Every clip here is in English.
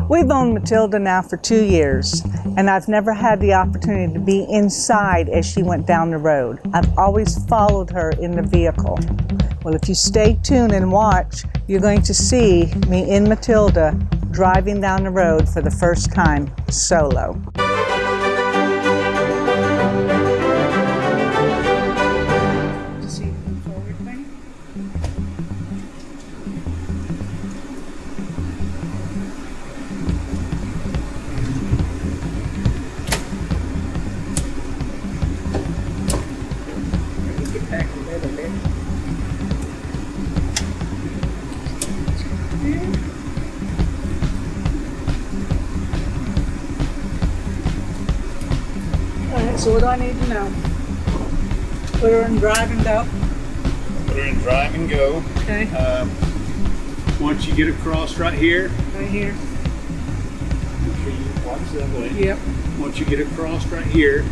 We've owned Matilda now for 2 years, and I've never had the opportunity to be inside as she went down the road. I've always followed her in the vehicle. Well, if you stay tuned and watch, you're going to see me in Matilda driving down the road for the first time solo. So what do I need to know? Put her in drive and go? Put her in drive and go. Okay. Once you get across right here. Right here. Make sure you watch that way. Yep. Once you get across right here,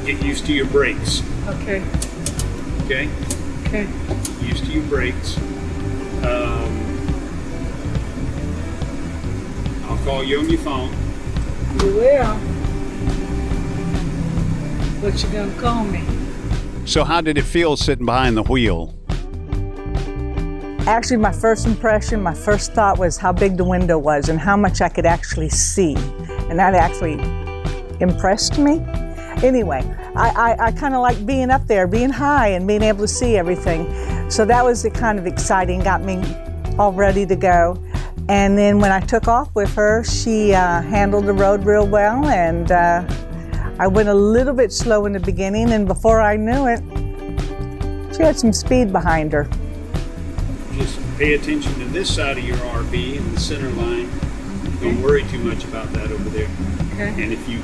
get used to your brakes. Okay. Okay? Okay. Used to your brakes. I'll call you on your phone. You will. What you gonna call me? So how did it feel sitting behind the wheel? Actually, my first impression, my first thought was how big the window was and how much I could actually see. And that actually impressed me. Anyway, I kind of like being up there, being high and being able to see everything. So that was the kind of exciting, got me all ready to go. And then when I took off with her, she handled the road real well, and I went a little bit slow in the beginning, and before I knew it, she had some speed behind her. Just pay attention to this side of your RV and the center line. Don't worry too much about that over there. Okay. And if you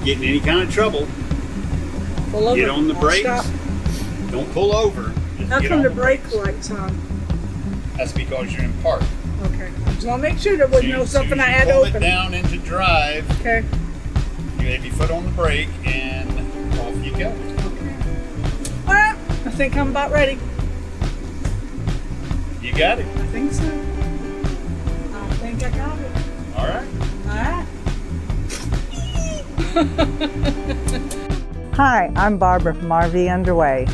get in any kind of trouble, Pull over. get on the brakes. Stop. Don't pull over. How Get come on the brake light's on? That's because you're in park. Okay. I just want to make sure there was no something I had to pull open. it down into drive. Okay. You have your foot on the brake and off you go. Okay. All right. I think I'm about ready. You got it. I think so. I think I got it. All right. All right. Hi, I'm Barbara from RV Underway.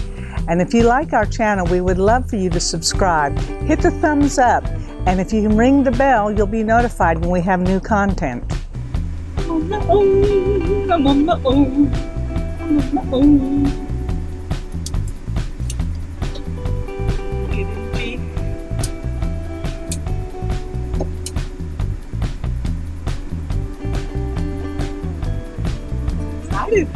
And if you like our channel, we would love for you to subscribe. Hit the thumbs up. And if you can ring the bell, you'll be notified when we have new content. I'm on my own. I'm on my own. I'm on my own. Get in, G. Excited.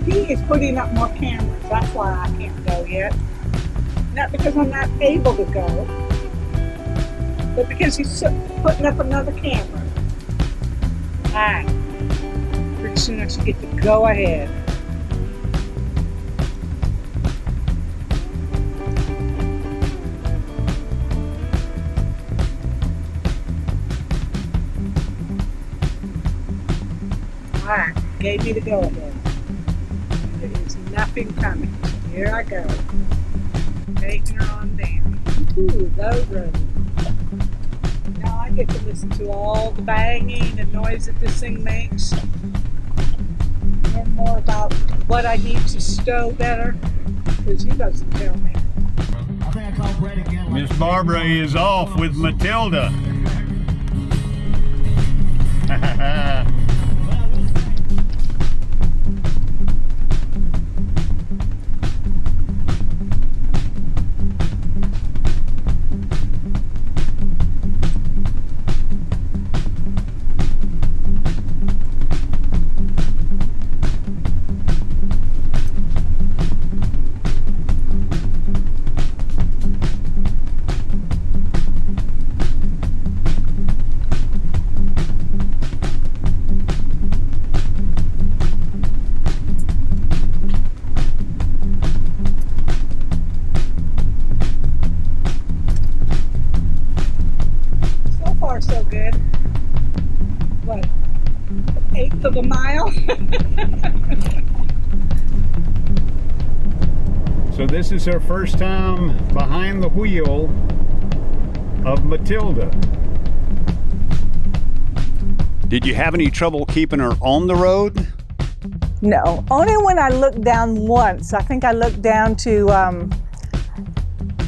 He is putting up more cameras. That's why I can't go yet. Not because I'm not able to go, but because he's putting up another camera. Alright. Pretty soon I should get to go ahead. Alright, gave me the go ahead. There is nothing coming. Here I go. Taking her on down. Ooh, those roads. Now I get to listen to all the banging and noise that this thing makes. Learn more about what I need to stow better, because he doesn't tell me. Miss Barbara is off with Matilda. 1/10 of a mile. So this is her first time behind the wheel of Matilda. Did you have any trouble keeping her on the road? No, only when I looked down once. I think I looked down to,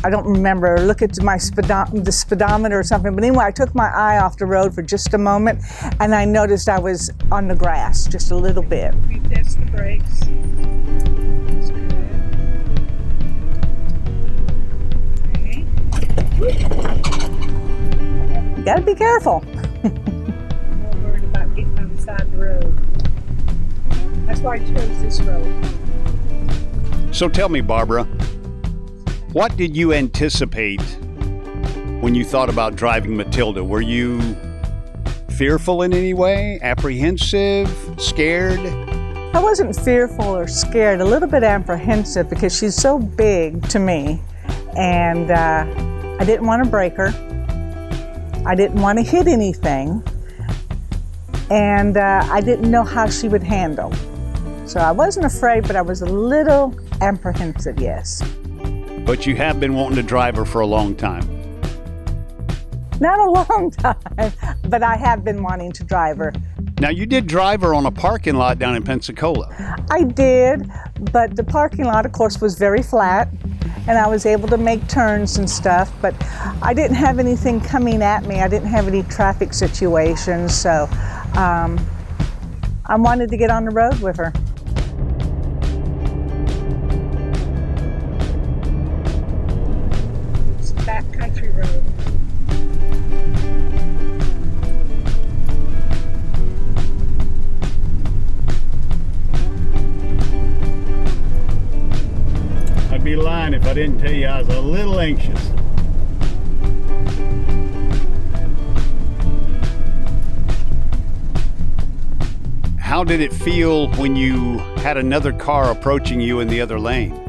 I don't remember, look at the speedometer or something. But anyway, I took my eye off the road for just a moment and I noticed I was on the grass just a little bit. We test the brakes. You gotta be careful. I'm more worried about getting on the side of the road. That's why I chose this road. So tell me, Barbara, what did you anticipate when you thought about driving Matilda? Were you fearful in any way? Apprehensive? Scared? I wasn't fearful or scared, a little bit apprehensive because she's so big to me. And I didn't want to break her. I didn't want to hit anything. And I didn't know how she would handle. So I wasn't afraid, but I was a little apprehensive, yes. But you have been wanting to drive her for a long time. Not a long time, but I have been wanting to drive her. Now, you did drive her on a parking lot down in Pensacola. I did, but the parking lot, of course, was very flat, and I was able to make turns and stuff, but I didn't have anything coming at me. I didn't have any traffic situations, so I wanted to get on the road with her. It's a backcountry road. I'd be lying if I didn't tell you I was a little anxious. How did it feel when you had another car approaching you in the other lane?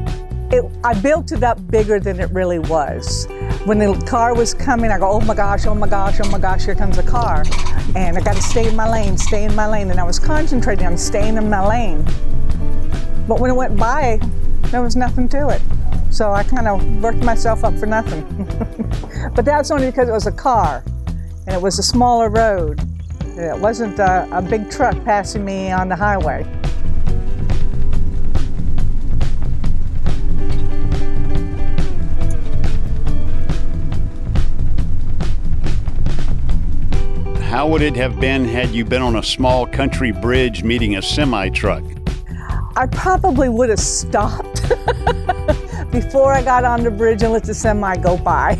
I built it up bigger than it really was. When the car was coming, I go, oh my gosh, oh my gosh, oh my gosh, here comes a car. And I got to stay in my lane, stay in my lane. And I was concentrating on staying in my lane. But when it went by, there was nothing to it. So I kind of worked myself up for nothing. But that's only because it was a car and it was a smaller road. It wasn't a big truck passing me on the highway. How would it have been had you been on a small country bridge meeting a semi-truck? I probably would have stopped before I got on the bridge and let the semi go by.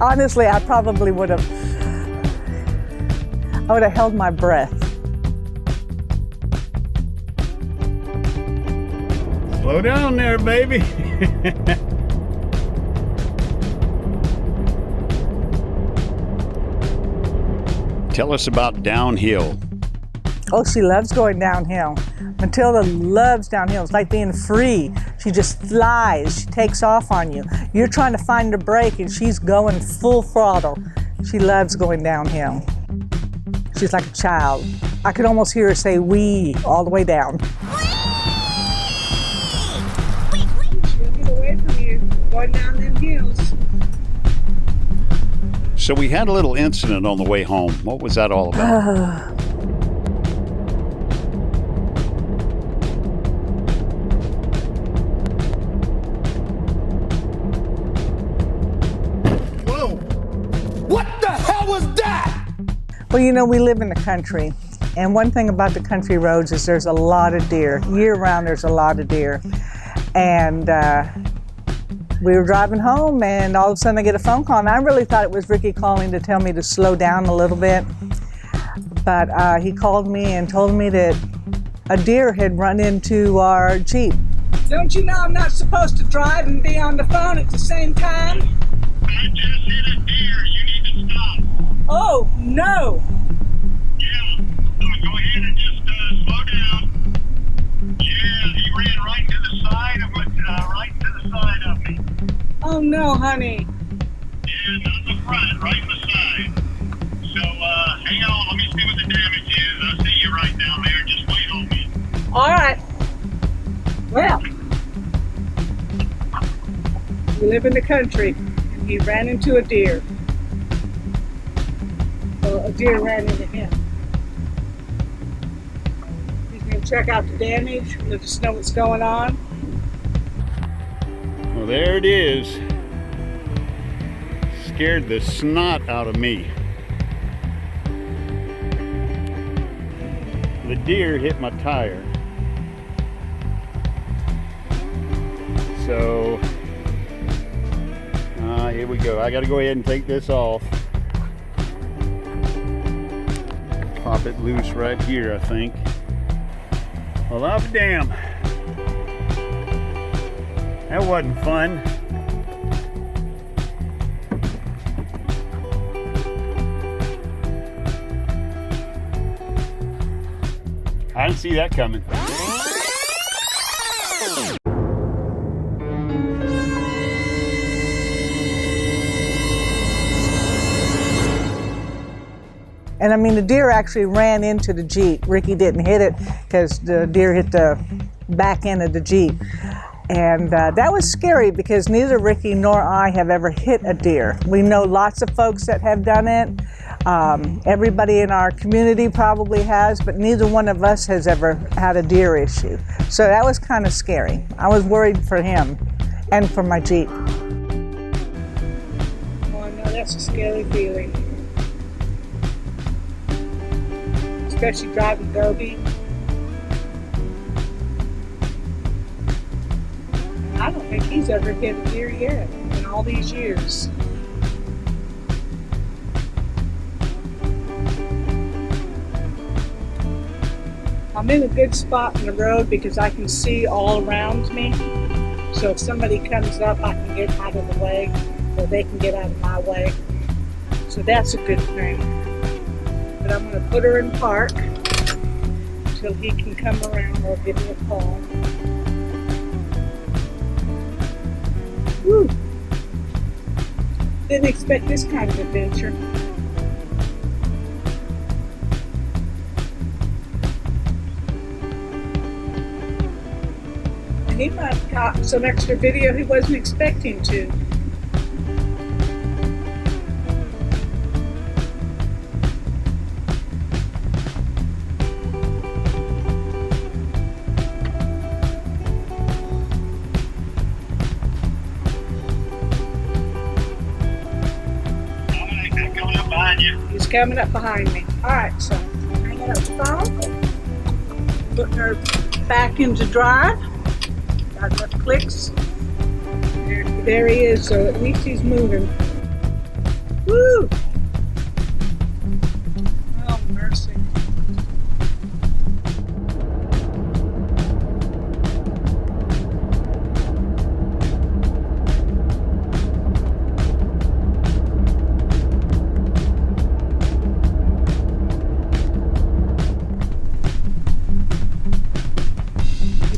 Honestly, I probably would have held my breath. Slow down there, baby. Tell us about downhill. Oh, she loves going downhill. Matilda loves downhill. It's like being free. She just flies. She takes off on you. You're trying to find a brake and she's going full throttle. She loves going downhill. She's like a child. I could almost hear her say wee all the way down. She'll get away from you going down them hills. So we had a little incident on the way home. What was that all about? Well, you know, we live in the country, and one thing about the country roads is there's a lot of deer. Year-round, there's a lot of deer. And we were driving home, and all of a sudden I get a phone call, and I really thought it was Ricky calling to tell me to slow down a little bit. But he called me and told me that a deer had run into our Jeep. Don't you know I'm not supposed to drive and be on the phone at the same time? I just hit a deer. You need to stop. Oh, no. Yeah. Go ahead and just slow down. Yeah, he ran right to the side of me. Oh, no, honey. Yeah, not the front, right in the side. So, hang on. Let me see what the damage is. I'll see you live in the country, and he ran into a deer. Well, a deer ran into him. He's going to check out the damage, let us know what's going on. Well, there it is. Scared the snot out of me. The deer hit my tire. So, here we go. I gotta go ahead and take this off. Pop it loose right here, I think. Well, I'll be damned. That wasn't fun. I didn't see that coming. And I mean, the deer actually ran into the Jeep. Ricky didn't hit it because the deer hit the back end of the Jeep. And that was scary because neither Ricky nor I have ever hit a deer. We know lots of folks that have done it. Everybody in our community probably has, but neither one of us has ever had a deer issue. So that was kind of scary. I was worried for him and for my Jeep. Oh, I know that's a scary feeling. Especially driving Gobi. I don't think he's ever hit a deer yet in all these years. I'm in a good spot in the road because I can see all around me. So if somebody comes up, I can get out of the way, or they can get out of my way. So that's a good thing. But I'm going to put her in park until he can come around or give me a call. Woo! Didn't expect this kind of adventure. And he might have got some extra video he wasn't expecting to. He's coming up behind me. Alright, so hanging up the phone. Putting her back into drive. Got enough clicks. There he is, so at least he's moving. Woo! Oh, mercy.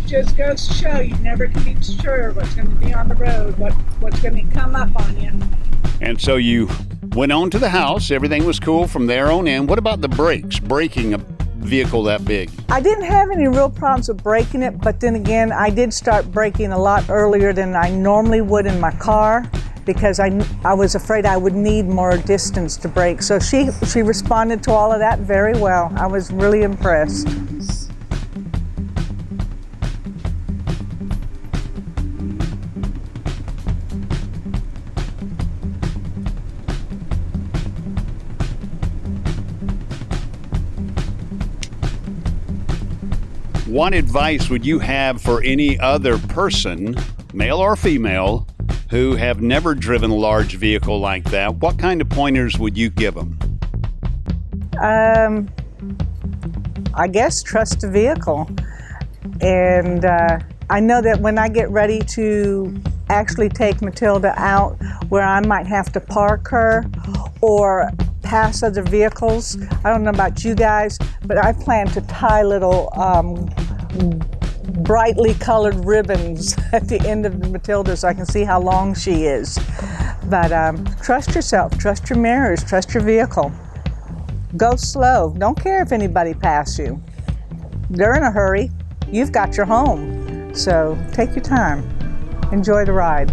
Just goes to show you never can be sure what's going to be on the road, what's going to come up on you. And so you went on to the house. Everything was cool from there on in. What about the brakes? Braking a vehicle that big? I didn't have any real problems with braking it, but then again, I did start braking a lot earlier than I normally would in my car because I was afraid I would need more distance to brake. So she responded to all of that very well. I was really impressed. What advice would you have for any other person, male or female, who have never driven a large vehicle like that? What kind of pointers would you give them? I guess trust the vehicle. And I know that when I get ready to actually take Matilda out where I might have to park her or pass other vehicles, I don't know about you guys, but I plan to tie little brightly colored ribbons at the end of Matilda so I can see how long she is. But trust yourself, trust your mirrors, trust your vehicle. Go slow. Don't care if anybody passes you. They're in a hurry. You've got your home. So take your time. Enjoy the ride.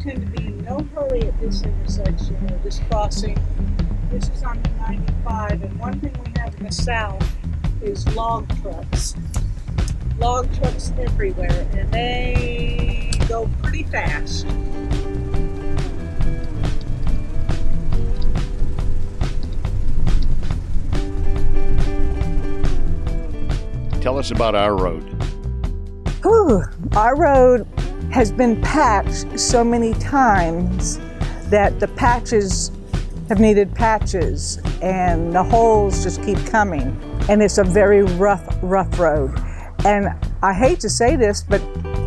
tend to be in no hurry at this intersection or this crossing. This is on the 95, and one thing we have in the south is log trucks. Log trucks everywhere, and they go pretty fast. Tell us about our road. Whew, our road has been patched so many times that the patches have needed patches and the holes just keep coming. And it's a very rough road. And I hate to say this, but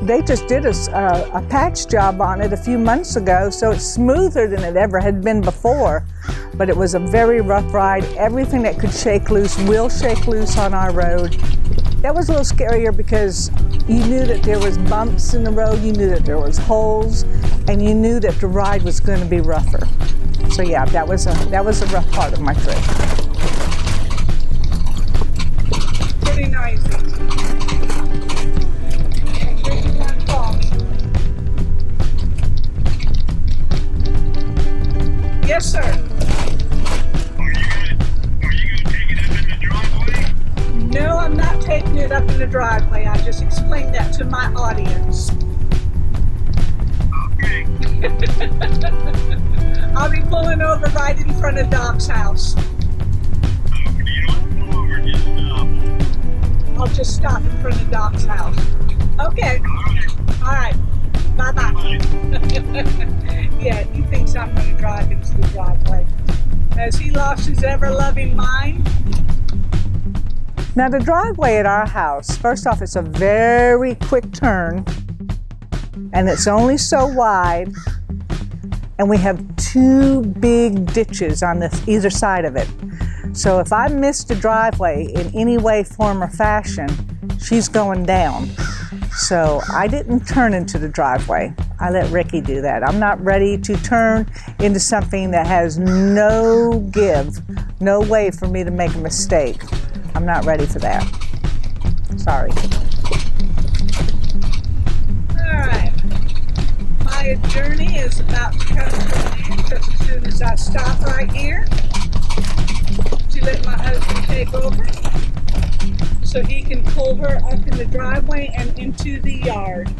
they just did a patch job on it a few months ago, so it's smoother than it ever had been before. But it was a very rough ride. Everything that could shake loose will shake loose on our road. That was a little scarier because you knew that there was bumps in the road, you knew that there was holes, and you knew that the ride was going to be rougher. So yeah, that was a rough part of my trip. Pretty noisy. Yes, sir. Are you gonna take it up in the driveway? No, I'm not taking it up in the driveway. I just explained that to my audience. Okay. I'll be pulling over right in front of Doc's house. Okay, you don't pull over, just stop. I'll just stop in front of Doc's house. Okay. All right. All right. Bye-bye. Yeah, he thinks I'm going to drive into the driveway. Has he lost his ever-loving mind? Now, the driveway at our house, first off, it's a very quick turn, and it's only so wide, and we have two big ditches on either side of it. So if I miss the driveway in any way, form, or fashion, she's going down. So I didn't turn into the driveway. I let Ricky do that. I'm not ready to turn into something that has no give, no way for me to make a mistake. I'm not ready for that. Sorry. All right. My journey is about to come to an end just as soon as I stop right here to let my husband take over so he can pull her up in the driveway and into the yard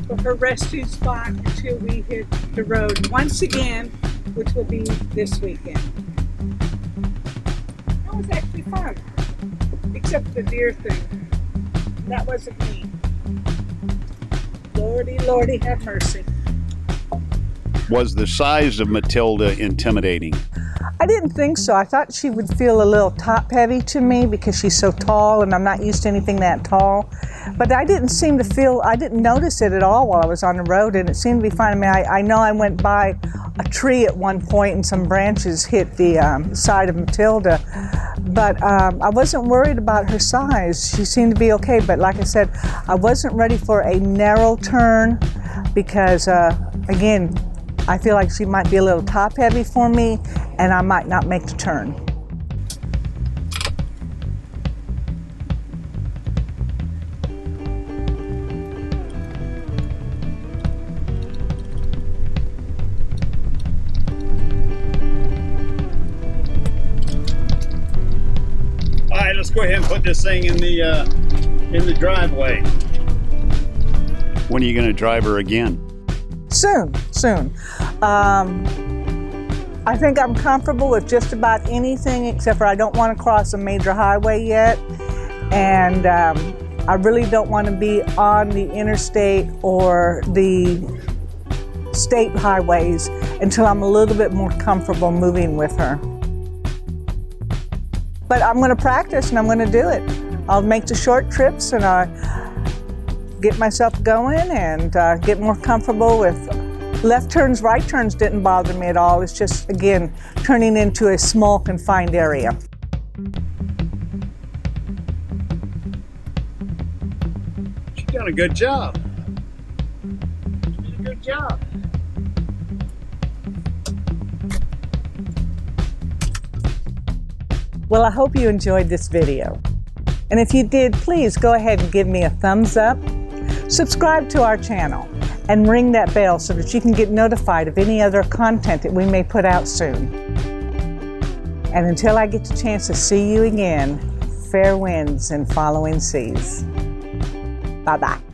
for her resting spot until we hit the road once again, which will be this weekend. That was actually fun, except for the deer thing. That wasn't me. Lordy, Lordy, have mercy. Was the size of Matilda intimidating? I didn't think so. I thought she would feel a little top heavy to me because she's so tall and I'm not used to anything that tall. But I didn't notice it at all while I was on the road, and it seemed to be fine. I mean, I know I went by a tree at one point and some branches hit the side of Matilda, but I wasn't worried about her size. She seemed to be okay, but like I said, I wasn't ready for a narrow turn because, again, I feel like she might be a little top heavy for me and I might not make the turn. All right, let's go ahead and put this thing in the driveway. When are you going to drive her again? Soon. I think I'm comfortable with just about anything except for I don't want to cross a major highway yet, and I really don't want to be on the interstate or the state highways until I'm a little bit more comfortable moving with her. But I'm going to practice and I'm going to do it. I'll make the short trips and get myself going and get more comfortable with left turns, right turns didn't bother me at all. It's just, again, turning into a small confined area. She's done a good job. She did a good job. Well, I hope you enjoyed this video. And if you did, please go ahead and give me a thumbs up. Subscribe to our channel and ring that bell so that you can get notified of any other content that we may put out soon. And until I get the chance to see you again, fair winds and following seas. Bye-bye.